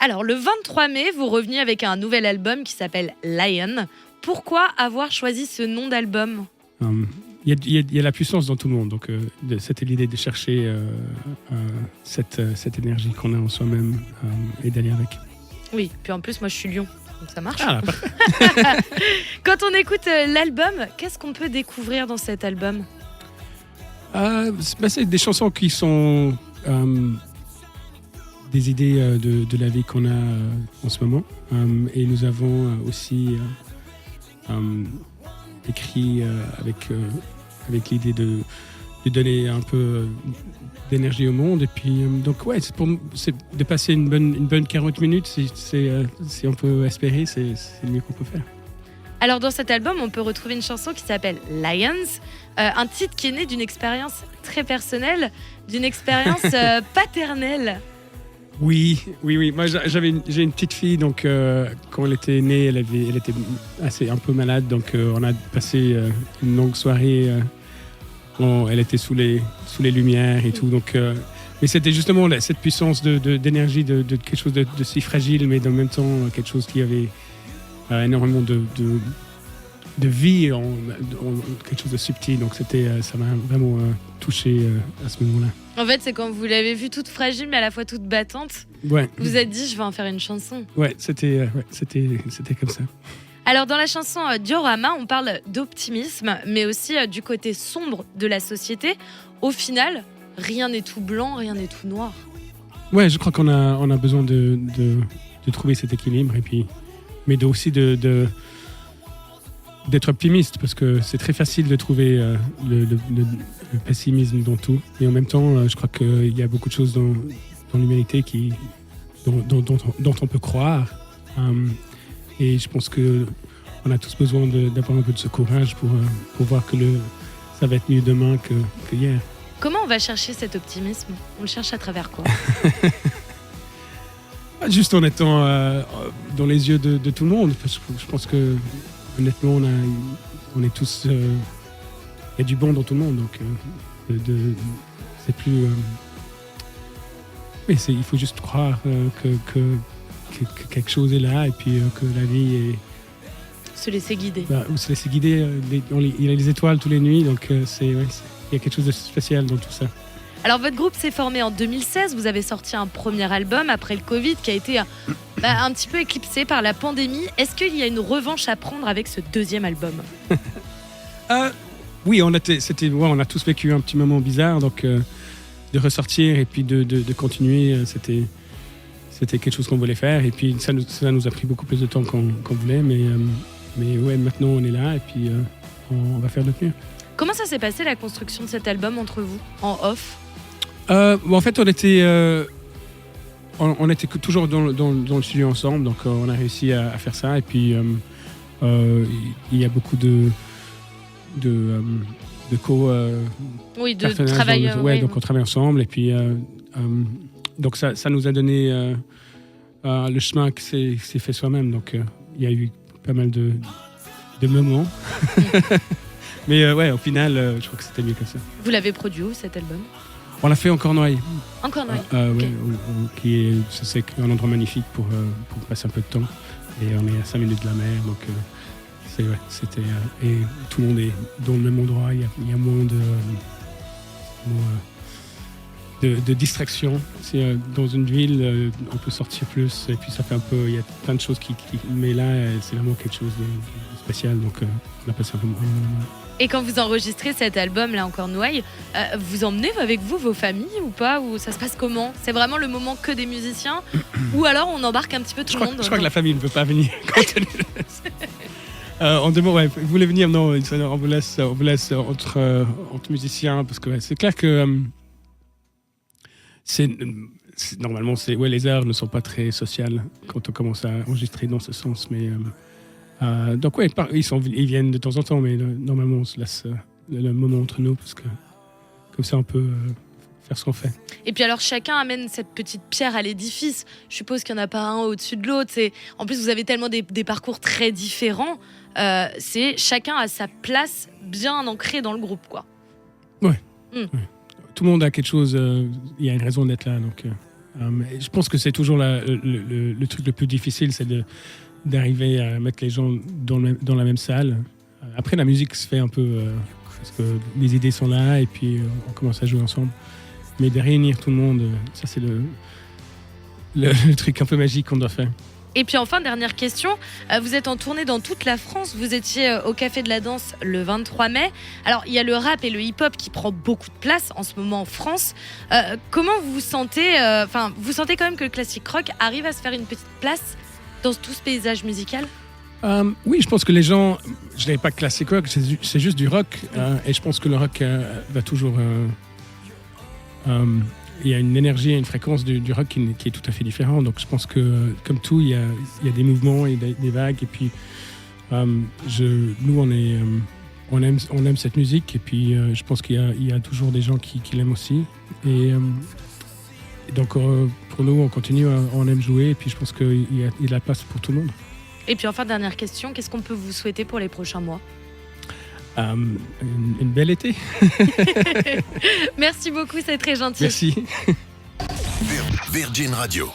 Alors, le 23 mai, vous revenez avec un nouvel album qui s'appelle Lion. Pourquoi avoir choisi ce nom d'album ? Il y a la puissance dans tout le monde, donc c'était l'idée de chercher cette énergie qu'on a en soi-même et d'aller avec. Oui, puis en plus, moi je suis Lion, donc ça marche. Ah, Quand on écoute l'album, qu'est-ce qu'on peut découvrir dans cet album ? c'est des chansons qui sont des idées de la vie qu'on a en ce moment. Et nous avons aussi écrit avec l'idée de donner un peu d'énergie au monde. Et puis, donc, ouais, c'est de passer une bonne 40 minutes. Si on peut espérer, c'est le mieux qu'on peut faire. Alors, dans cet album, on peut retrouver une chanson qui s'appelle Lions, un titre qui est né d'une expérience très personnelle, d'une expérience paternelle. Oui. Moi, j'ai une petite fille, donc quand elle était née, elle était un peu malade, donc on a passé une longue soirée. Elle était sous les lumières et tout, donc. Mais c'était justement cette puissance d'énergie de quelque chose de si fragile, mais en même temps quelque chose qui avait énormément de vie, en quelque chose de subtil. Donc ça m'a vraiment touché à ce moment-là. En fait, c'est quand vous l'avez vue toute fragile, mais à la fois toute battante. Ouais. Vous vous êtes dit, je vais en faire une chanson. Ouais, c'était comme ça. Alors, dans la chanson Diorama, on parle d'optimisme, mais aussi du côté sombre de la société. Au final, rien n'est tout blanc, rien n'est tout noir. Ouais, je crois qu'on a besoin de trouver cet équilibre, et puis, mais aussi d'être optimiste, parce que c'est très facile de trouver le pessimisme dans tout. Et en même temps, je crois qu'il y a beaucoup de choses dans l'humanité dont on peut croire. Et je pense qu'on a tous besoin d'avoir un peu de ce courage pour voir que ça va être mieux demain que hier. Comment on va chercher cet optimisme ? On le cherche à travers quoi ? Juste en étant dans les yeux de tout le monde. Parce que je pense que, honnêtement, on est tous... Il y a du bon dans tout le monde. Donc, c'est plus... mais il faut juste croire que quelque chose est là, et puis que la vie est... Se laisser guider. Se laisser guider. Il y a les étoiles toutes les nuits, donc il y a quelque chose de spécial dans tout ça. Alors, votre groupe s'est formé en 2016. Vous avez sorti un premier album après le Covid qui a été un petit peu éclipsé par la pandémie. Est-ce qu'il y a une revanche à prendre avec ce deuxième album ? Oui, on a tous vécu un petit moment bizarre, donc de ressortir et puis de continuer, c'était quelque chose qu'on voulait faire, et puis ça nous a pris beaucoup plus de temps qu'on voulait, mais ouais, maintenant on est là, et puis on va faire notre mieux. Comment ça s'est passé la construction de cet album entre vous, en off ? En fait, on était toujours dans le studio ensemble, donc on a réussi à faire ça, et puis il y a beaucoup de oui, de travail. Donc on travaille ensemble, et puis donc ça nous a donné le chemin que c'est fait soi-même. Donc il y a eu pas mal de moments. Mais ouais, au final, je crois que c'était mieux comme ça. Vous l'avez produit où, cet album ? On l'a fait en Cornouailles. En Cornouailles, okay. Ouais, c'est un endroit magnifique pour passer un peu de temps. Et on est à 5 minutes de la mer, donc c'était... et tout le monde est dans le même endroit, il y a moins de distraction. Dans une ville, on peut sortir plus, et puis ça fait un peu... Il y a plein de choses mais là, c'est vraiment quelque chose de spécial, donc on a passé un peu moins. Et quand vous enregistrez cet album là en Cornouailles, vous emmenez avec vous vos familles ou pas ? Ou ça se passe comment ? C'est vraiment le moment que des musiciens ? Ou alors on embarque un petit peu tout le monde ? Je crois que la famille ne veut pas venir quand elle nous laisse. On demande, ouais, vous voulez venir ? Non, on vous laisse entre musiciens, parce que c'est clair que normalement, les heures ne sont pas très sociales quand on commence à enregistrer dans ce sens, mais donc ouais, ils viennent de temps en temps, mais normalement on se laisse le moment entre nous, parce que comme ça on peut faire ce qu'on fait. Et puis alors chacun amène cette petite pierre à l'édifice. Je suppose qu'il n'y en a pas un au-dessus de l'autre. En plus vous avez tellement des parcours très différents. C'est chacun a sa place bien ancrée dans le groupe, quoi. Ouais. Ouais. Tout le monde a quelque chose. Il y a une raison d'être là, donc Je pense que c'est toujours le truc le plus difficile, c'est d'arriver à mettre les gens dans la même salle. Après, la musique se fait un peu parce que les idées sont là et puis on commence à jouer ensemble. Mais de réunir tout le monde, ça c'est le truc un peu magique qu'on doit faire. Et puis enfin, dernière question, vous êtes en tournée dans toute la France, vous étiez au Café de la Danse le 23 mai. Alors, il y a le rap et le hip-hop qui prend beaucoup de place en ce moment en France. Comment vous vous sentez vous sentez quand même que le classique rock arrive à se faire une petite place dans tout ce paysage musical ? Oui, je pense que les gens, je n'avais pas classique rock, c'est juste du rock. Et je pense que le rock va toujours... il y a une énergie et une fréquence du rock qui est tout à fait différente. Donc je pense que, comme tout, il y a des mouvements et des vagues. Et puis, nous, on aime cette musique. Et puis, je pense qu'il y a toujours des gens qui l'aiment aussi. Et donc, pour nous, on continue, on aime jouer. Et puis, je pense qu'il y a de la place pour tout le monde. Et puis enfin, dernière question, qu'est-ce qu'on peut vous souhaiter pour les prochains mois ? Une belle été. Merci beaucoup, c'est très gentil. Merci. Virgin Radio.